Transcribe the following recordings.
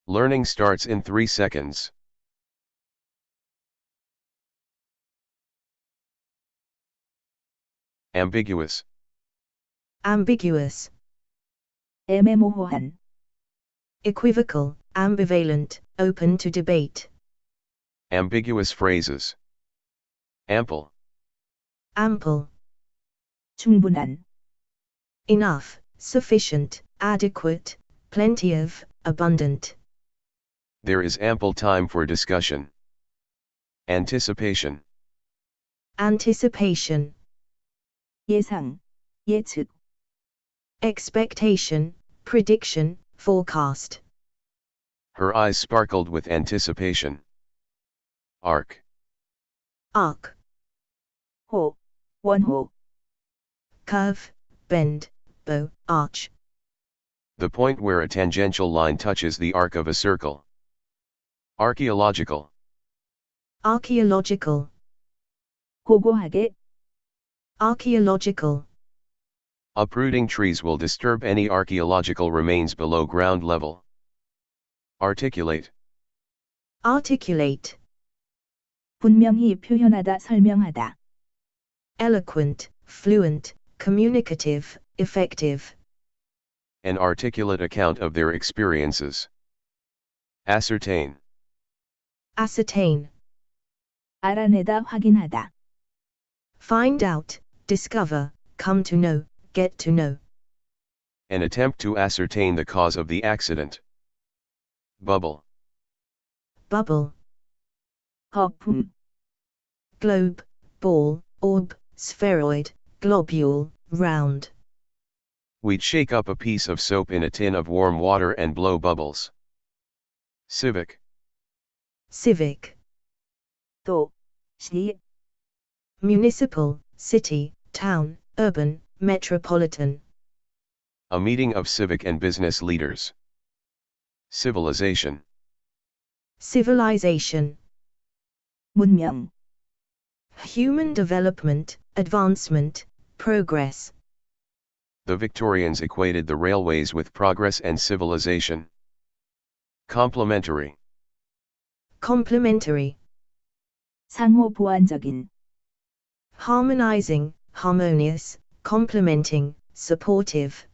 Learning starts in 3 seconds. Ambiguous. ambiguous, 애매모호한, equivocal, ambivalent, open to debate, Ambiguous phrases. Ample. ample, 충분한, enough, sufficient, adequate, plenty of, abundant, There is ample time for discussion. Anticipation. anticipation, 예상, 예측, expectation, prediction, forecast, Her eyes sparkled with anticipation. Arc. arc, 호, 원호, curve, bend, bow, arch, The point where a tangential line touches the arc of a circle. Archaeological. archaeological, 고고하게, archaeological, Uprooting trees will disturb any archaeological remains below ground level. Articulate. articulate, 분명히 표현하다, 설명하다, eloquent, fluent, communicative, effective, An articulate account of their experiences. Ascertain. ascertain, 알아내다, 확인하다, find out, discover, come to know, get to know, An attempt to ascertain the cause of the accident. Bubble. bubble, 거품, globe, ball, orb, spheroid, globule, round, We'd shake up a piece of soap in a tin of warm water and blow bubbles. Civic. civic, 도, 시, municipal, city, town, urban, metropolitan, A meeting of civic and business leaders. Civilization. civilization, 문명, human development, advancement, progress, The Victorians equated the railways with progress and civilization. Complementary. complementary, 상호 보완적인, harmonizing, harmonious, complementing, supportive,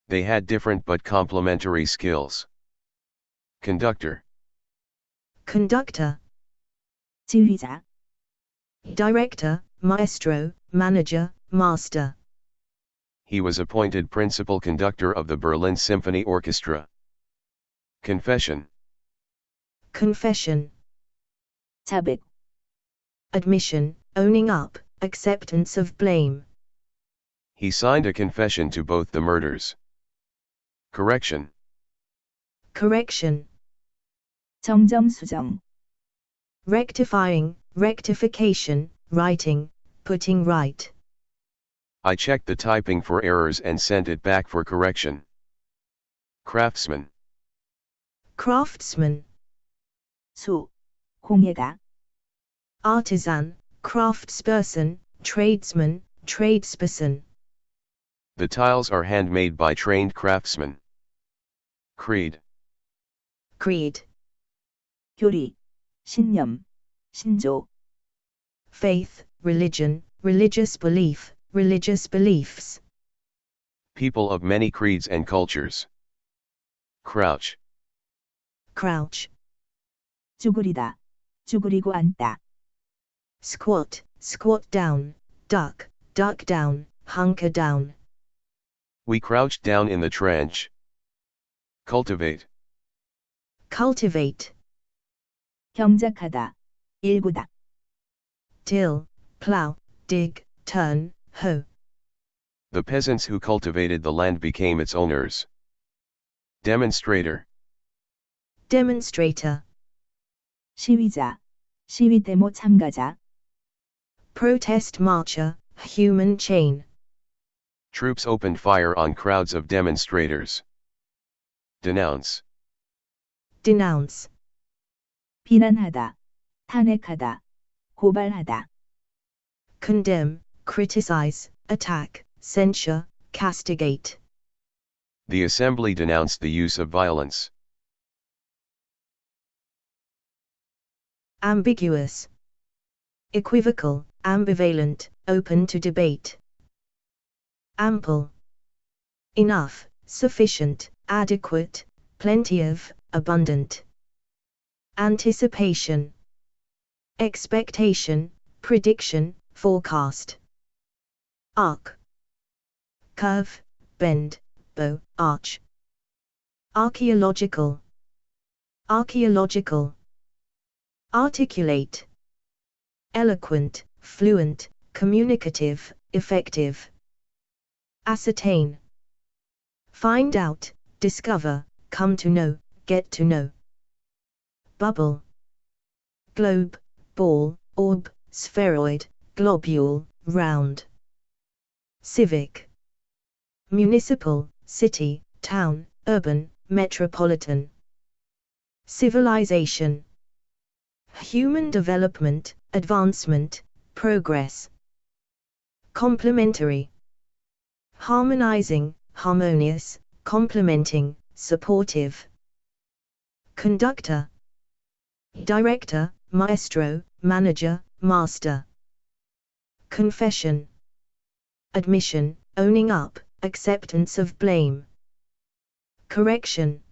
They had different but complementary skills. Conductor. conductor, 지휘자, director, maestro, manager, master, He was appointed principal conductor of the Berlin Symphony Orchestra. Confession. confession, 자백, admission, owning up, acceptance of blame, He signed a confession to both the murders. Correction. correction, 정정수정, rectifying, rectification, righting, putting right, I checked the typing for errors and sent it back for correction. Craftsman. craftsman, 수, 공예가, artisan, craftsperson, tradesman, tradesperson, The tiles are handmade by trained craftsmen. Creed. creed, 교리, 신념, 신조, faith, religion, religious belief, religious beliefs, People of many creeds and cultures. Crouch. crouch, 쭈그리다, 쭈그리고 앉다, squat, squat down, duck, duck down, hunker down, We crouched down in the trench. Cultivate. cultivate, 경작하다, 일구다, till, plow, dig, turn, hoe, The peasants who cultivated the land became its owners. Demonstrator. demonstrator, 시위자, 시위 데모 참가자, protest marcher, human chain, Troops opened fire on crowds of demonstrators. Denounce. denounce, 비난하다, 탄핵하다, 고발하다, condemn, criticize, attack, censure, castigate, The assembly denounced the use of violence. ambiguous, equivocal, ambivalent, open to debate. Ample, enough, sufficient, adequate, plenty of, abundant. Anticipation, expectation, prediction, forecast. Arc, curve, bend, bow, arch. Archaeological, archaeological. Articulate, eloquent, fluent, communicative, effective. Ascertain, find out, discover, come to know, get to know. Bubble, globe, ball, orb, spheroid, globule, round. Civic, municipal, city, town, urban, metropolitan. Civilization, human development, advancement, progress. Complementary, harmonizing, harmonious, complementing, supportive. Conductor, director, maestro, manager, master. Confession, admission, owning up, acceptance of blame. Correction,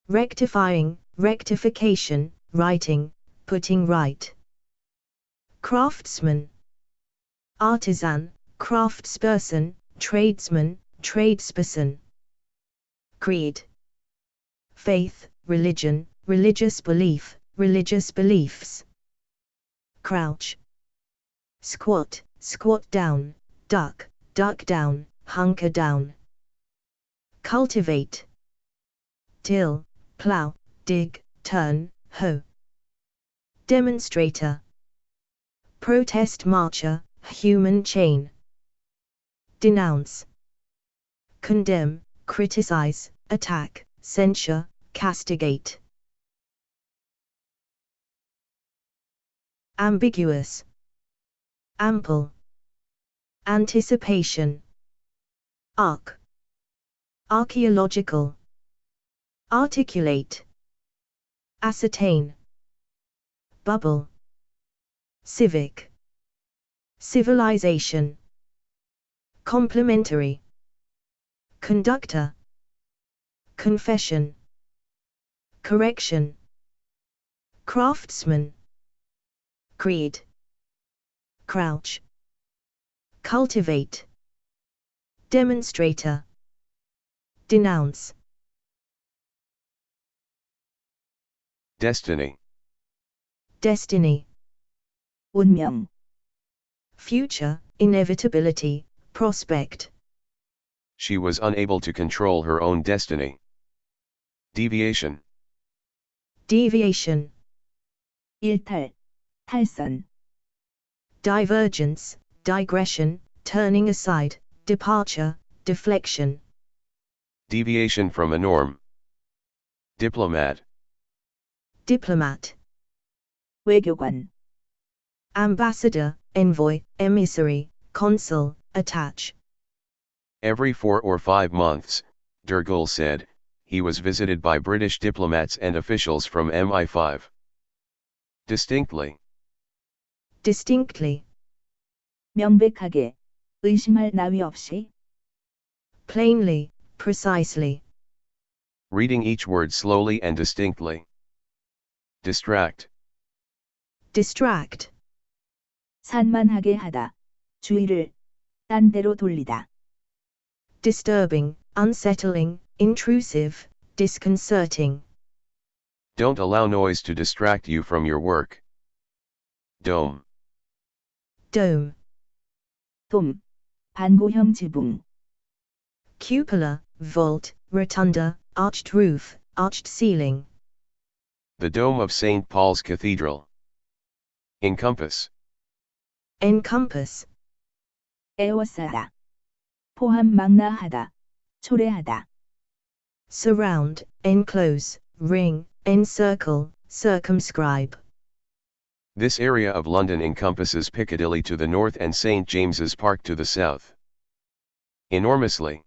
rectifying, rectification, righting, putting right. Craftsman, artisan, craftsperson, tradesman, tradesperson. Creed, faith, religion, religious belief, religious beliefs. Crouch, squat, squat down, duck, duck down, hunker down. Cultivate, till, plow, dig, turn, hoe. Demonstrator, protest marcher, human chain. Denounce, condemn, criticize, attack, censure, castigate. Ambiguous, ample. Anticipation, arc. Archaeological, articulate. Ascertain, bubble. Civic, civilization. Complementary, conductor. Confession, correction. Craftsman, creed. Crouch, cultivate. Demonstrator, denounce. Destiny, Destiny, 운명, future, inevitability, prospect. she was unable to control her own destiny. Deviation, Deviation, 일탈, 탈선, divergence, digression, turning aside, departure, deflection. deviation from a norm. Diplomat, Diplomat, 외교관, ambassador, envoy, emissary, consul, attach. every 4 or 5 months, Dergul said, he was visited by British diplomats and officials from MI5. Distinctly, Distinctly, 명백하게, 의심할 나위 없이, plainly, precisely. reading each word slowly and distinctly. Distract, Distract, 산만하게 하다, 주의를, 딴 데로 돌리다, disturbing, unsettling, intrusive, disconcerting. don't allow noise to distract you from your work. Dome, Dome, 돔, 반고형 지붕, cupola, vault, rotunda, arched roof, arched ceiling. the dome of St. Paul's Cathedral. Encompass, Encompass, 에워싸다, 포함 망라하다, 초래하다, surround, enclose, ring, encircle, circumscribe. this area of London encompasses Piccadilly to the north and St. James's Park to the south. Enormously,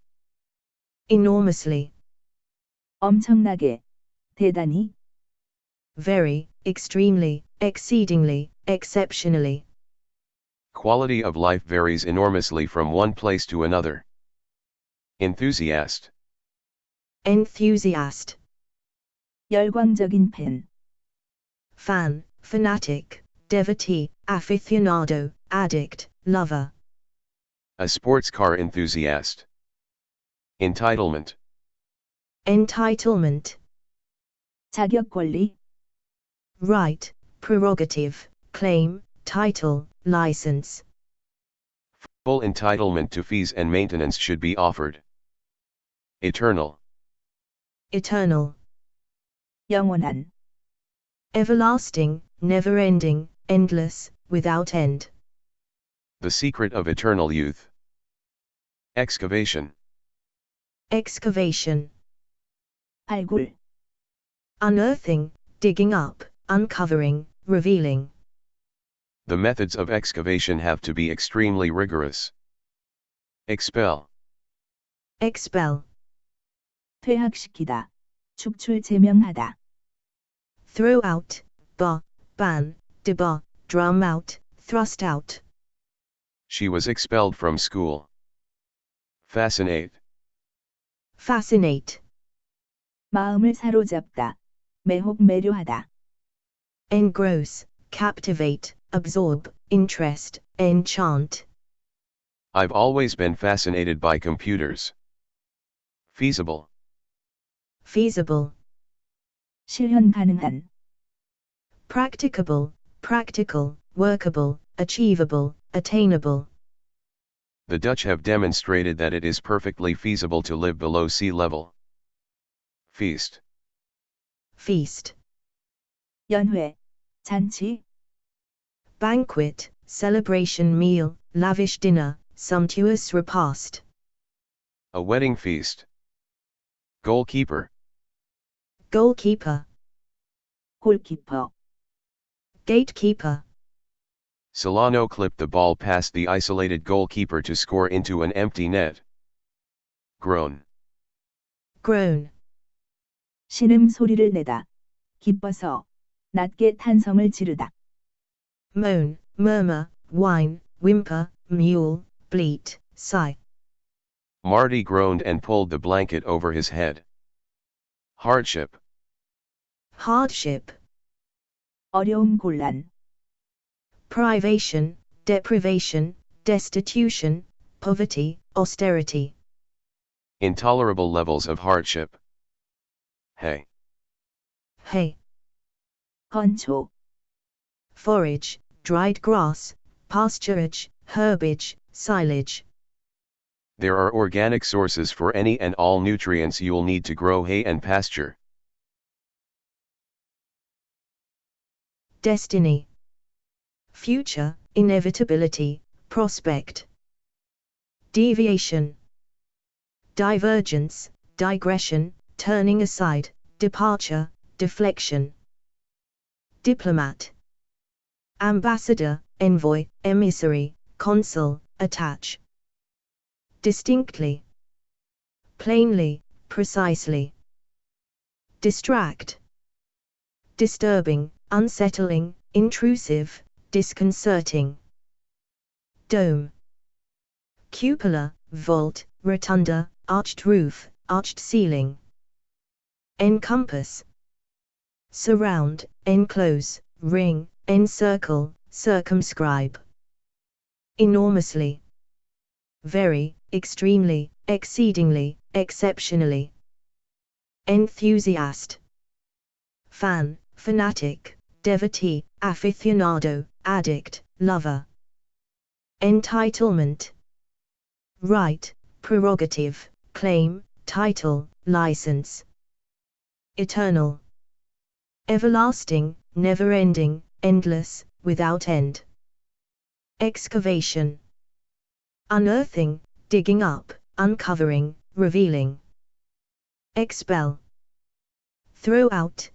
Enormously, 엄청나게, 대단히, very, extremely, exceedingly, exceptionally. Quality of life varies enormously from one place to another. Enthusiast. Enthusiast. 열광적인 팬. Fan, fanatic, devotee, aficionado, addict, lover. A sports car enthusiast. Entitlement. Entitlement. 자격 권리. Right, prerogative, claim, title, license. Full entitlement to fees and maintenance should be offered. Eternal. Eternal. 영원한. Everlasting, never-ending, endless, without end. The secret of eternal youth. Excavation. Excavation. 발굴. Unearthing, digging up, uncovering, revealing. The methods of excavation have to be extremely rigorous. Expel. Expel. 퇴학시키다. 축출 제명하다. Throw out, ban, debar, drum out, thrust out. She was expelled from school. Fascinate. Fascinate. 마음을 사로잡다. 매혹 매료하다. Engross, captivate, absorb, interest, enchant. I've always been fascinated by computers. Feasible. Feasible. 실현 가능한. Practicable, practical, workable, achievable, attainable. The Dutch have demonstrated that it is perfectly feasible to live below sea level. Feast. Feast. 연회. 잔치. Banquet, celebration meal, lavish dinner, sumptuous repast. A wedding feast. Goalkeeper. Goalkeeper. 골키퍼. Gatekeeper. Solano clipped the ball past the isolated goalkeeper to score into an empty net. Groan. Groan. 신음 소리를 내다. 기뻐서. 낮게 탄성을 지르다. Moan, murmur, whine, whimper, mewl, bleat, sigh. Marty groaned and pulled the blanket over his head. Hardship. Hardship. 어려움 곤란. Privation, deprivation, destitution, poverty, austerity. Intolerable levels of hardship. Hay. Hay. 건초. Forage, dried grass, pasturage, herbage, silage. There are organic sources for any and all nutrients you'll need to grow hay and pasture. Destiny. Future, inevitability, prospect. Deviation. Divergence, digression, turning aside, departure, deflection. Diplomat. Ambassador, envoy, emissary, consul, attach. Distinctly. Plainly, precisely. Distract. Disturbing, unsettling, intrusive, disconcerting. Dome. Cupola, vault, rotunda, arched roof, arched ceiling. Encompass. Surround, enclose, ring, encircle, circumscribe. Enormously. Very, extremely, exceedingly, exceptionally. Enthusiast. Fan, fanatic, devotee, aficionado, addict, lover. Entitlement. Right, prerogative, claim, title, license. Eternal. Everlasting, never-ending, endless, without end. Excavation. Unearthing, digging up, uncovering, revealing. Expel. Throw out,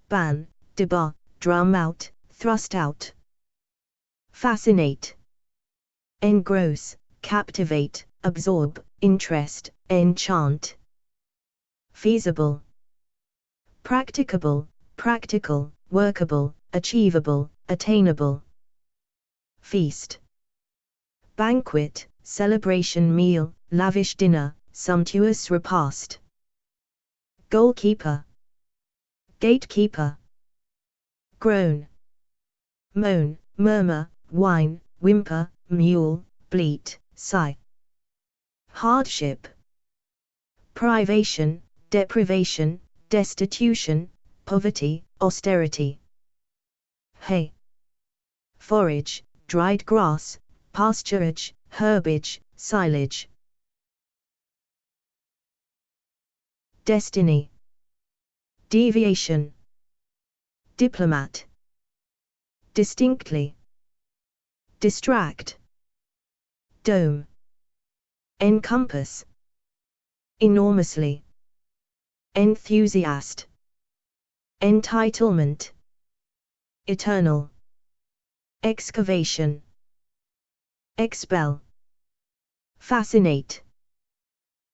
ban, debar, drum out, thrust out. Fascinate. Engross, captivate, absorb, interest, enchant. Feasible. Practicable, practical, workable, achievable, attainable. Feast. Banquet, celebration meal, lavish dinner, sumptuous repast. Goalkeeper. Gatekeeper. Groan. Moan, murmur, whine, whimper, mule, bleat, sigh. Hardship. Privation, deprivation, destitution, poverty, austerity. Hay. Forage, dried grass, pasturage, herbage, silage. Destiny. Deviation. Diplomat. Distinctly. Distract. Dome. Encompass. Enormously. Enthusiast. Entitlement. Eternal. Excavation. Expel. Fascinate.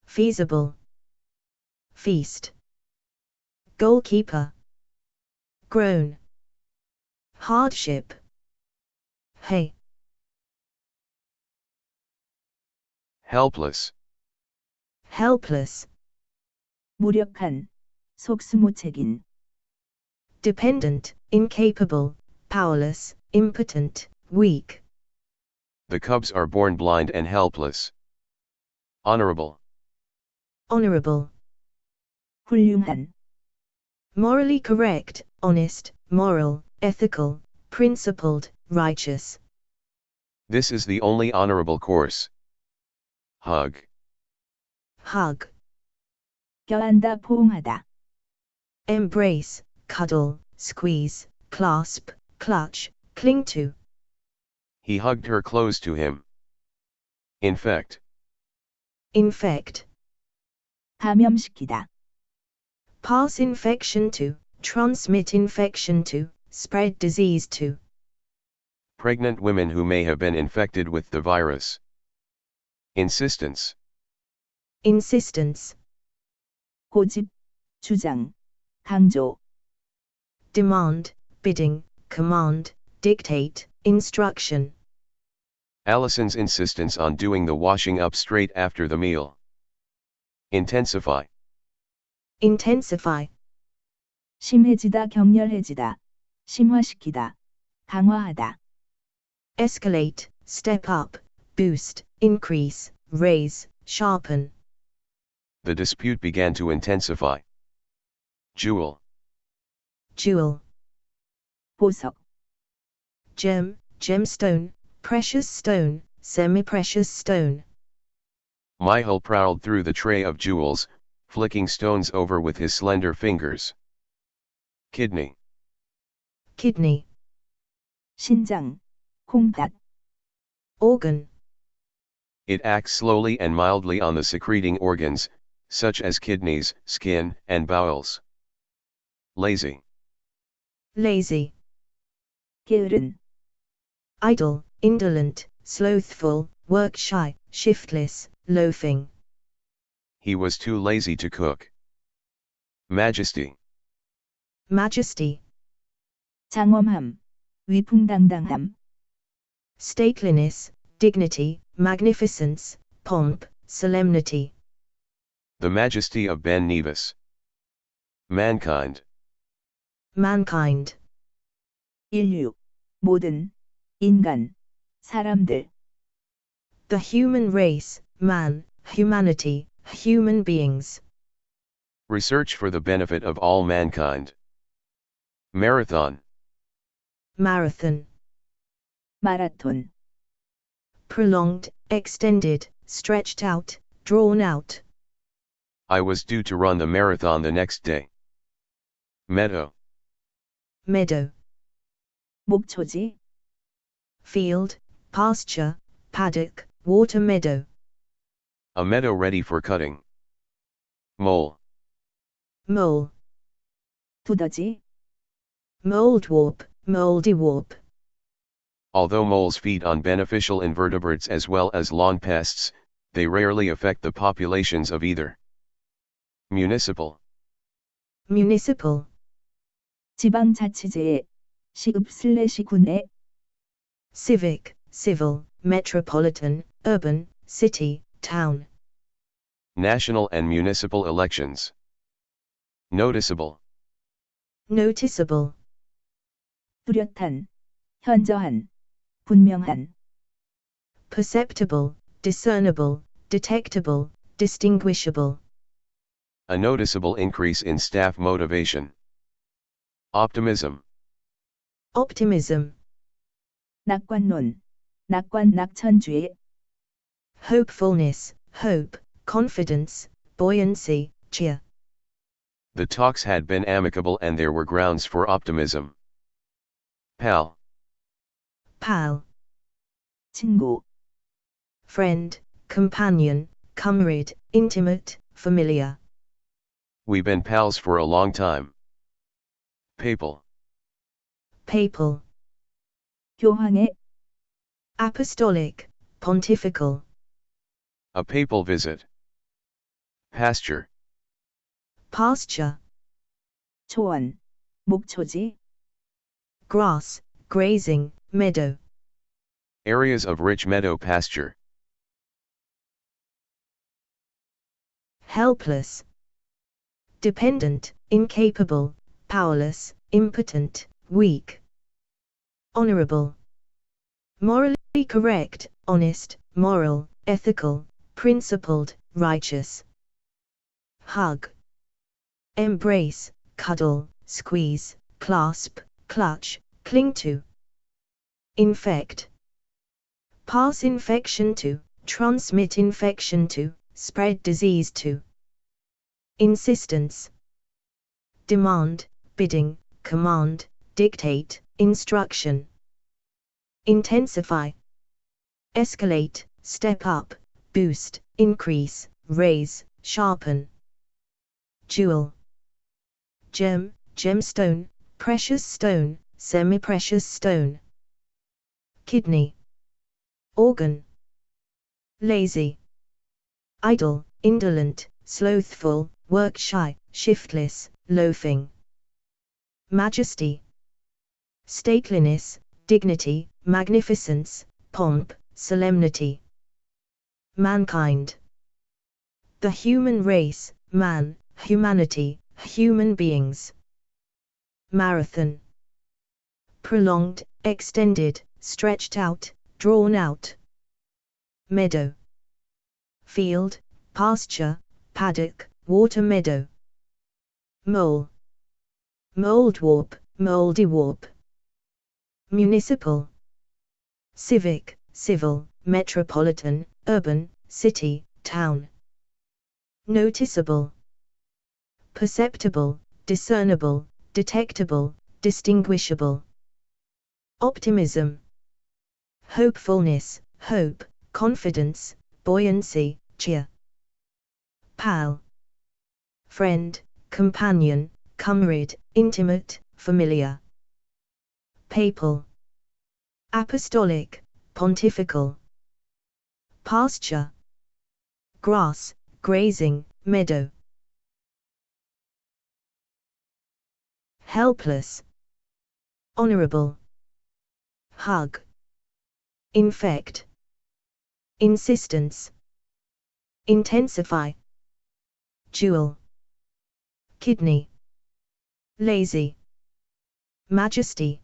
Feasible. Feast. Goalkeeper. Groan. Hardship. Hay. Helpless. Helpless. 무력한, 속수무책인. Dependent, incapable, powerless, impotent, weak. The cubs are born blind and helpless. Honorable. Honorable. 훌륭한, Morally correct, honest, moral, ethical, principled, righteous. This is the only honorable course. Hug. Hug. 껴안다 포옹하다. Embrace, cuddle, squeeze, clasp, clutch, cling to. He hugged her close to him. Infect. Infect. 감염시키다. Pass infection to, transmit infection to, spread disease to. Pregnant women who may have been infected with the virus. Insistence. Insistence. 고집, 주장, 강조. Demand, bidding, command, dictate, instruction. Allison's insistence on doing the washing up straight after the meal. Intensify. Intensify. 심해지다 격렬해지다. 심화시키다. 강화하다. Escalate, step up, boost, increase, raise, sharpen. The dispute began to intensify. Jewel. Jewel. 보석. Gem, gemstone, precious stone, semi-precious stone. Michael prowled through the tray of jewels, flicking stones over with his slender fingers. Kidney. Kidney. 신장. 콩팥. Organ. It acts slowly and mildly on the secreting organs, such as kidneys, skin, and bowels. Lazy. Lazy. 게으른. Idle, indolent, slothful, work-shy, shiftless, loafing. He was too lazy to cook. Majesty. Majesty. 장엄함. 위풍당당함. Stateliness, dignity, magnificence, pomp, solemnity. The majesty of Ben Nevis. Mankind. Mankind. 인류. 모든. 인간. 사람들. The human race, man, humanity, human beings. Research for the benefit of all mankind. Marathon. Marathon. 마라톤. Prolonged, extended, stretched out, drawn out. I was due to run the marathon the next day. Meadow. Meadow. 목초지. Field, pasture, paddock, water meadow. A meadow ready for cutting. Mole. Mole. 두더지. Moldwarp, moldywwarp. Although moles feed on beneficial invertebrates as well as lawn pests, they rarely affect the populations of either. Municipal. Municipal. 지방자치제의 시읍/군의 civic, civil, metropolitan, urban, city, town. National and municipal elections. Noticeable. Noticeable. 뚜렷한, 현저한, 분명한. Perceptible, discernible, detectable, distinguishable. A noticeable increase in staff motivation. Optimism. Optimism. 낙관론, 낙천주의. Hopefulness, hope, confidence, buoyancy, cheer. The talks had been amicable and there were grounds for optimism. Pal. Pal. 친구, Friend, companion, comrade, intimate, familiar. We been pals for a long time. Papal. Papal. 교황의 Apostolic, pontifical. A papal visit. Pasture. Pasture. 초원, 목초지. Grass, grazing, meadow. Areas of rich meadow pasture. Helpless. Dependent, incapable, powerless, impotent, weak. Honorable. Morally correct, honest, moral, ethical, principled, righteous. Hug. Embrace, cuddle, squeeze, clasp, clutch, cling to. Infect. Pass infection to, transmit infection to, spread disease to. Insistence. Demand, bidding, command, dictate, instruction. Intensify. Escalate, step up, boost, increase, raise, sharpen. Jewel. Gem, gemstone, precious stone, semi-precious stone. Kidney. Organ. Lazy. Idle, indolent, slothful, work-shy, shiftless, loafing. Majesty. Stateliness, dignity, magnificence, pomp, solemnity. Mankind. The human race, man, humanity, human beings. Marathon. Prolonged, extended, stretched out, drawn out. Meadow. Field, pasture, paddock, water meadow. Mole. Moldwarp, moldywarp. Municipal. Civic, civil, metropolitan, urban, city, town. Noticeable. Perceptible, discernible, detectable, distinguishable. Optimism. Hopefulness, hope, confidence, buoyancy, cheer. Pal. Friend, companion, comrade, intimate, familiar. Papal. Apostolic, pontifical. Pasture. Grass, grazing, meadow. Helpless. Honorable. Hug. Infect. Insistence. Intensify. Jewel. Kidney. Lazy. Majesty.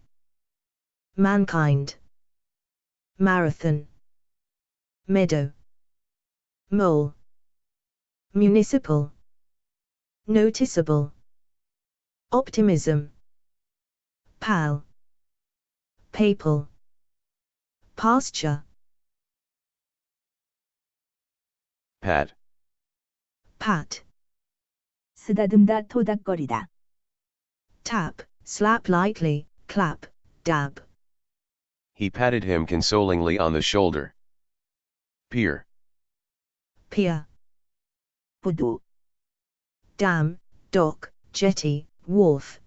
Mankind. Marathon. Meadow. Mole. Municipal. Noticeable. Optimism. Pal. Papal. Pasture. Pat. Pat. 쓰다듬다 토닥거리다. Tap, slap lightly, clap, dab. He patted him consolingly on the shoulder. Pier. Pier. 부두, Dam, dock, jetty, wharf.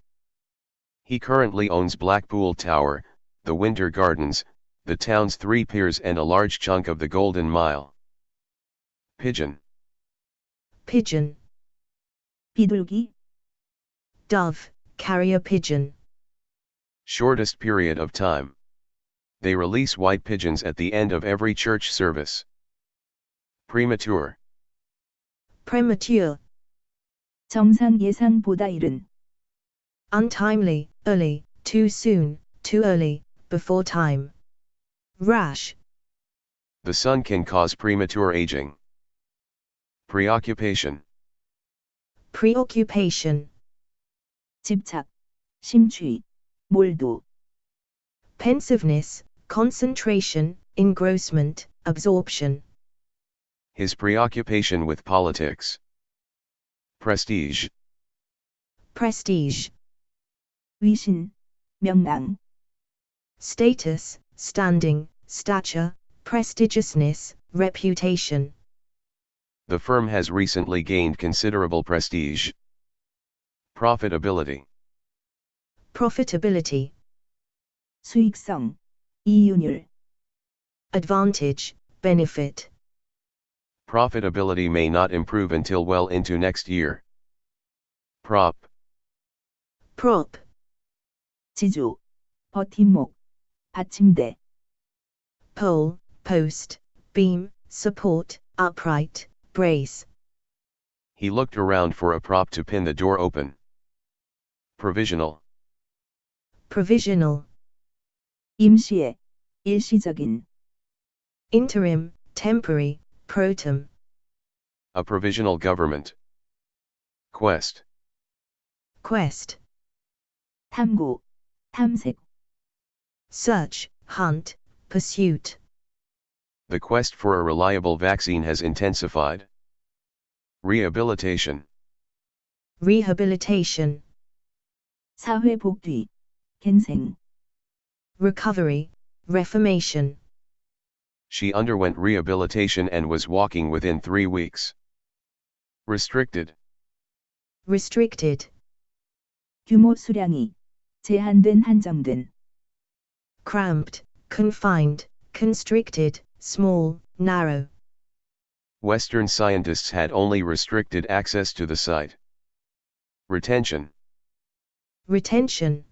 He currently owns Blackpool Tower, the Winter Gardens, the town's 3 piers and a large chunk of the Golden Mile. Pigeon. Pigeon. 비둘기, Dove, carrier pigeon. Shortest period of time. They release white pigeons at the end of every church service. Premature. Premature. 정상 예상보다 이른. Untimely, early, too soon, too early, before time. Rash. The sun can cause premature aging. Preoccupation. Preoccupation. 집착, 심취, 몰두. Pensiveness, concentration, engrossment, absorption. His preoccupation with politics. Prestige. Prestige. 위신, 명랑. Status, standing, stature, prestigiousness, reputation. The firm has recently gained considerable prestige. Profitability. Profitability. 수익성, 이윤율. Advantage, benefit. Profitability may not improve until well into next year. Prop. Prop. 지주, 버팀목, 받침대. Pole, post, beam, support, upright, brace. He looked around for a prop to pin the door open. Provisional. Provisional. 임시의, 일시적인. Interim, temporary, protem. A provisional government. Quest. Quest. 탐구, 탐색. Search, hunt, pursuit. The quest for a reliable vaccine has intensified. Rehabilitation. Rehabilitation. 사회복귀, 갱생. Recovery, reformation. She underwent rehabilitation and was walking within 3 weeks. Restricted. Restricted. 규모 수량이, 제한된 한정된. Cramped, confined, constricted, small, narrow. Western scientists had only restricted access to the site. Retention. Retention.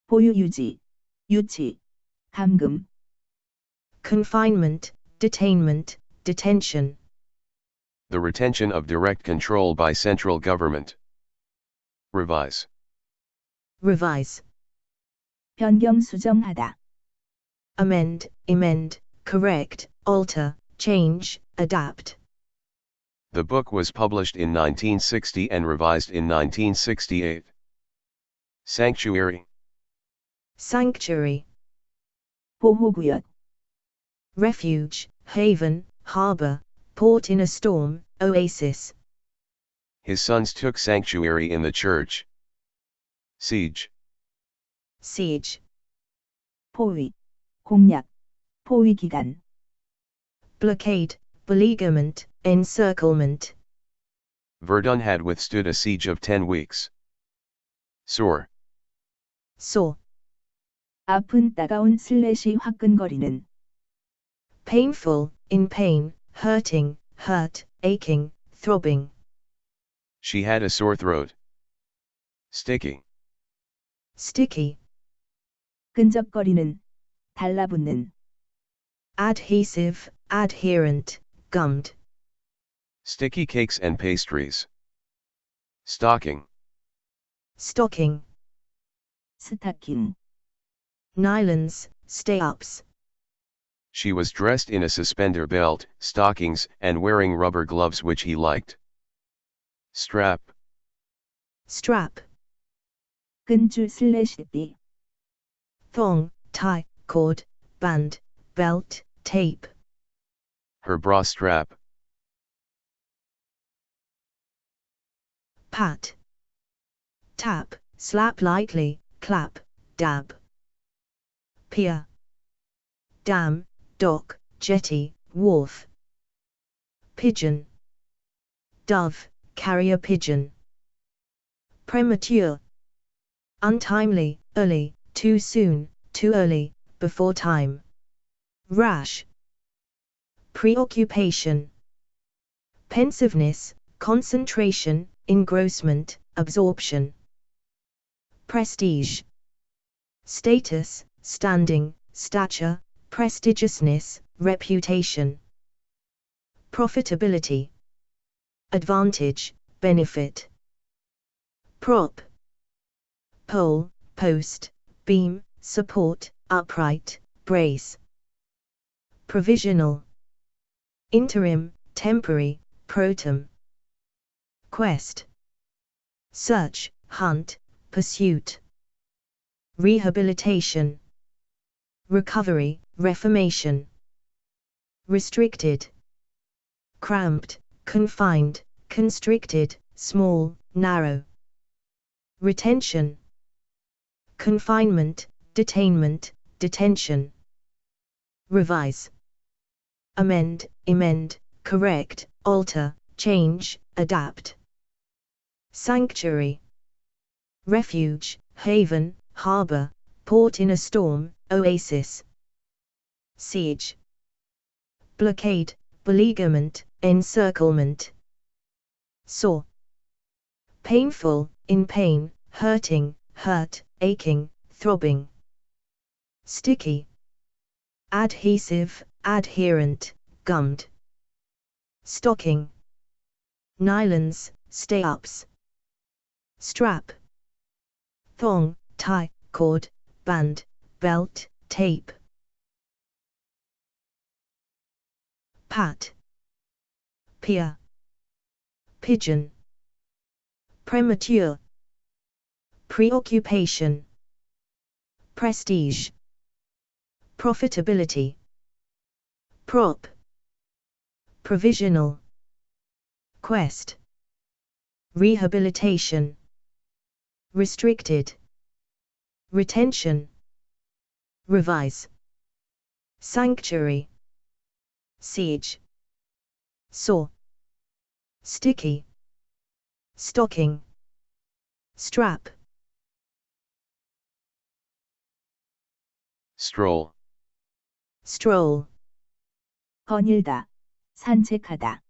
보유 유지, 유치, 감금. Confinement, detainment, detention. The retention of direct control by central government. Revise. Revise. 변경 수정하다. Amend, emend, correct, alter, change, adapt. The book was published in 1960 and revised in 1968. Sanctuary. Sanctuary. 보호구역. Refuge, haven, harbor, port in a storm, oasis. His sons took sanctuary in the church. Siege. Siege. 포위, 공략, 포위 기간. Blockade, beleaguerment, encirclement. Verdun had withstood a siege of 10 weeks. Sore. Sore. 아픈 따가운 슬래시 화끈거리는. Painful, in pain, hurting, hurt, aching, throbbing. She had a sore throat. Sticky. Sticky. 끈적거리는, 달라붙는. Adhesive, adherent, gummed. Sticky cakes and pastries. Stocking. Stocking. 스타킹. Nylons, stay-ups. She was dressed in a suspender belt, stockings, and wearing rubber gloves which he liked. Strap. Strap. 끈줄 슬래시 띠. Thong, tie, cord, band, belt, tape. Her bra strap. Pat. Tap, slap lightly, clap, dab. Pier. Dam, dock, jetty, wharf. Pigeon. Dove, carrier pigeon. Premature. Untimely, early, too soon, too early, before time. Rash. Preoccupation. Pensiveness, concentration, engrossment, absorption. Prestige. status, standing, stature, prestigiousness, reputation. Profitability, advantage, benefit. Prop, pole, post, beam, support, upright, brace. Provisional, interim, temporary, protem. Quest, search, hunt, pursuit. Rehabilitation, recovery, reformation. Restricted, cramped, confined, constricted, small, narrow. Retention, confinement, detainment, detention. Revise, amend, correct, alter, change, adapt. Sanctuary, refuge, haven, harbor, port in a storm, oasis. Siege, blockade, beleaguerment, encirclement. Sore, painful, in pain, hurting, hurt, aching, throbbing. Sticky, adhesive, adherent, gummed. Stocking, nylons, stay-ups. Strap, thong, tie, cord, band, belt, tape. Pat, pier. Pigeon, premature. Preoccupation, prestige. Profitability. Prop, provisional. Quest, rehabilitation. Restricted, retention. Revise, sanctuary. Siege, sore. Sticky, stocking. Strap. Stroll, Stroll, 거닐다, 산책하다.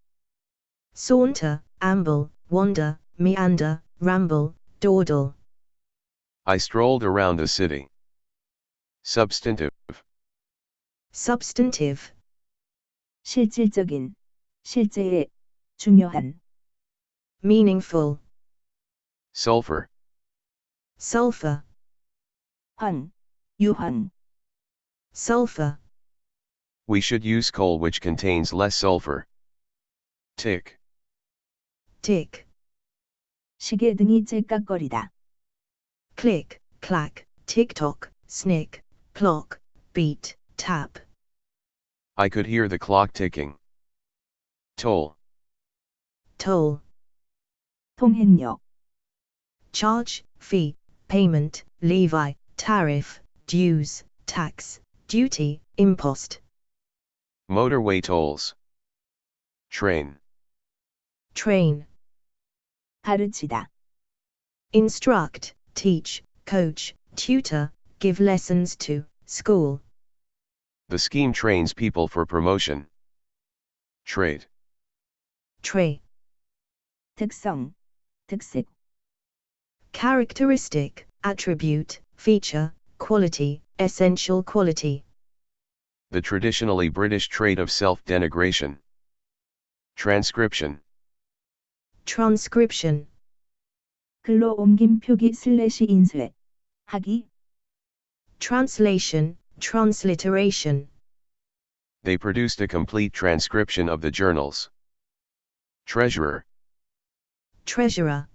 saunter, amble, wander, meander, ramble, dawdle. I strolled around the city. Substantive, Substantive, 실질적인, 실제의, 중요한. meaningful. sulfur, Sulfur, 황, 유황. sulfur. we should use coal which contains less sulfur. Tick, Tick, 시계 등이 째깍거리다. click, clack, tick-tock, snick, clock, beat, tap. I could hear the clock ticking. Toll, Toll, 통행료. charge, fee, payment, levy, tariff, dues, tax, duty, impost. motorway tolls. Train, Train, 가르치다. instruct, teach, coach, tutor, give lessons to, school. the scheme trains people for promotion. Trait, Trait, 특성, 특색. characteristic, attribute, feature, quality, essential quality. the traditionally British trait of self-denigration. Transcription, transcription, 글로 옮김 표기 슬래시 인쇄. 하기. translation, transliteration. they produced a complete transcription of the journals. Treasurer, treasurer,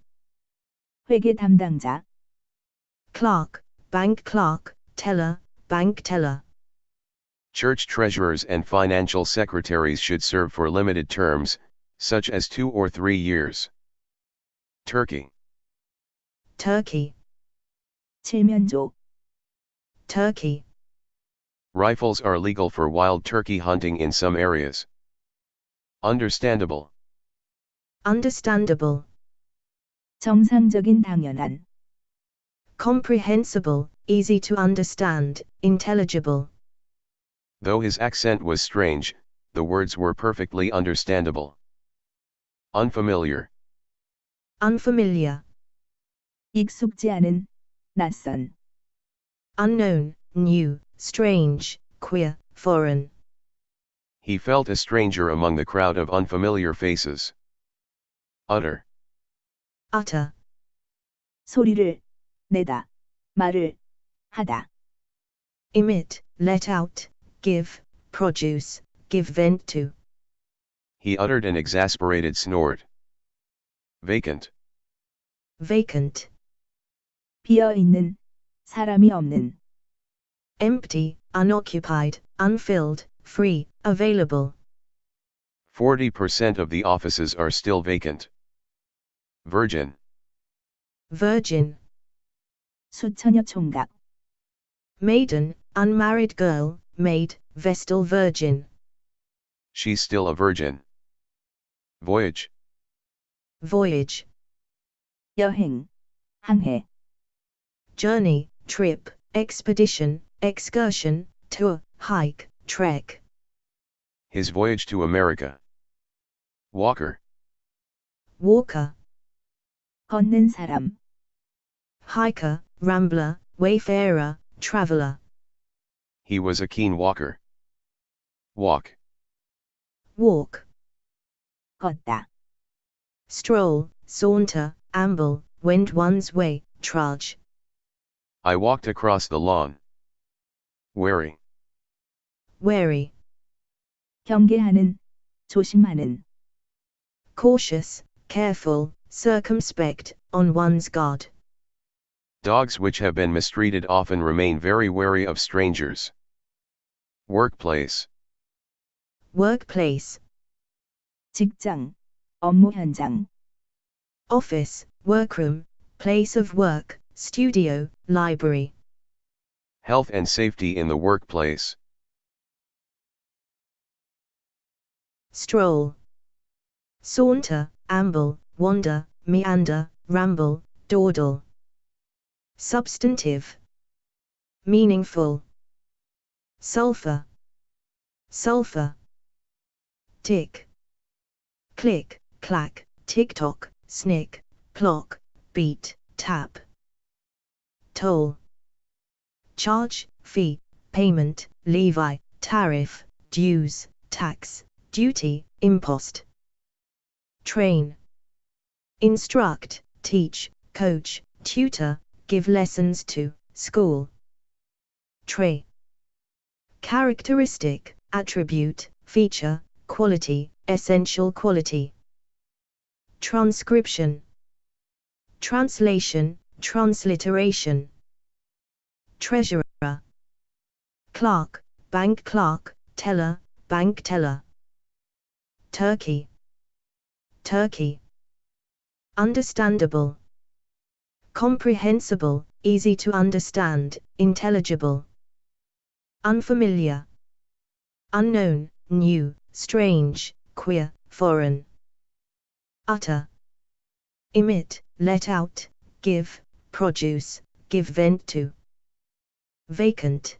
회계 담당자. clerk, bank clerk, teller, bank teller. church treasurers and financial secretaries should serve for limited terms, such as 2 or 3 years. Turkey, Turkey, 칠면조. Turkey. rifles are legal for wild turkey hunting in some areas. Understandable, Understandable, 정상적인 당연한. comprehensible, easy to understand, intelligible. though his accent was strange, the words were perfectly understandable. Unfamiliar, Unfamiliar, 익숙지 않은, 낯선. unknown, new, strange, queer, foreign. He felt a stranger among the crowd of unfamiliar faces. Utter. Utter. 소리를 내다, 말을 하다. Emit, let out, give, produce, give vent to. He uttered an exasperated snort. Vacant. Vacant. 비어 있는, 사람이 없는. Empty, unoccupied, unfilled, free, available. 40% of the offices are still vacant. Virgin. Virgin. 수처녀 총각. Maiden, unmarried girl, maid, vestal virgin. She's still a virgin. Voyage. Voyage. 여행, 항해. Journey, trip, expedition, excursion, tour, hike, trek. His voyage to America. Walker. Walker. 걷는 사람. Hiker, rambler, wayfarer, traveler. He was a keen walker. Walk. Walk. 걷다. Stroll, saunter, amble, wend one's way, trudge. I walked across the lawn. Wary. Wary. 경계하는, 조심하는. Cautious, careful, circumspect, on one's guard. Dogs which have been mistreated often remain very wary of strangers. Workplace. Workplace. 직장, 업무 현장. Office, workroom, place of work, studio, library. Health and safety in the workplace. Stroll. Saunter, amble, wander, meander, ramble, dawdle. Substantive. Meaningful. Sulfur. Sulfur. Tick. Click, clack, tick-tock, snick, plock, beat, tap. Toll. Charge, fee, payment, levy, tariff, dues, tax, duty, impost. Train. Instruct, teach, coach, tutor, give lessons to, school. Trait. Characteristic, attribute, feature, quality, essential quality. Transcription. Translation, transliteration. Treasurer. Clerk, bank clerk, teller, bank teller. Turkey. Turkey. Understandable. Comprehensible, easy to understand, intelligible. Unfamiliar. Unknown, new, strange, queer, foreign. Utter. Emit, let out, give, produce, give vent to. Vacant.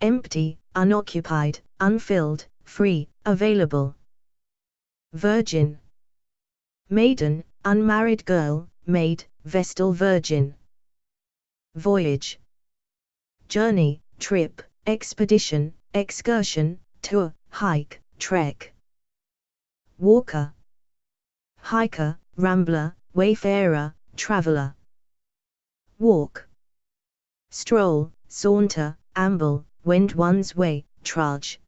Empty, unoccupied, unfilled, free, available. Virgin. Maiden, unmarried girl, maid, vestal virgin. Voyage. Journey, trip, expedition, excursion, tour, hike, trek. Walker. Hiker, rambler, wayfarer, traveler. Walk. Stroll, saunter, amble, wend one's way, trudge.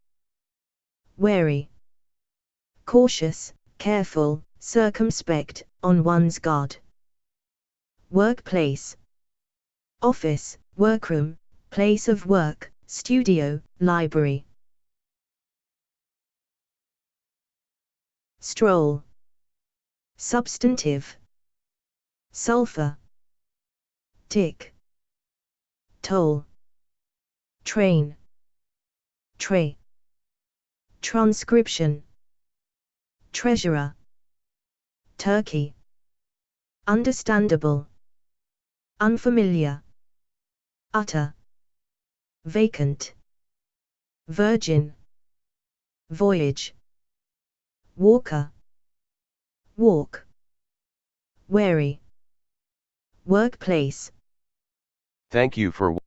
Wary. Cautious, careful, circumspect, on one's guard. Workplace. Office, workroom, place of work, studio, library. Stroll. Substantive. Sulfur. Tick. Toll. Train. Tray. Transcription. Treasurer. Turkey. Understandable. Unfamiliar. Utter. Vacant. Virgin. Voyage. Walker. Walk. Wary. Workplace. Thank you for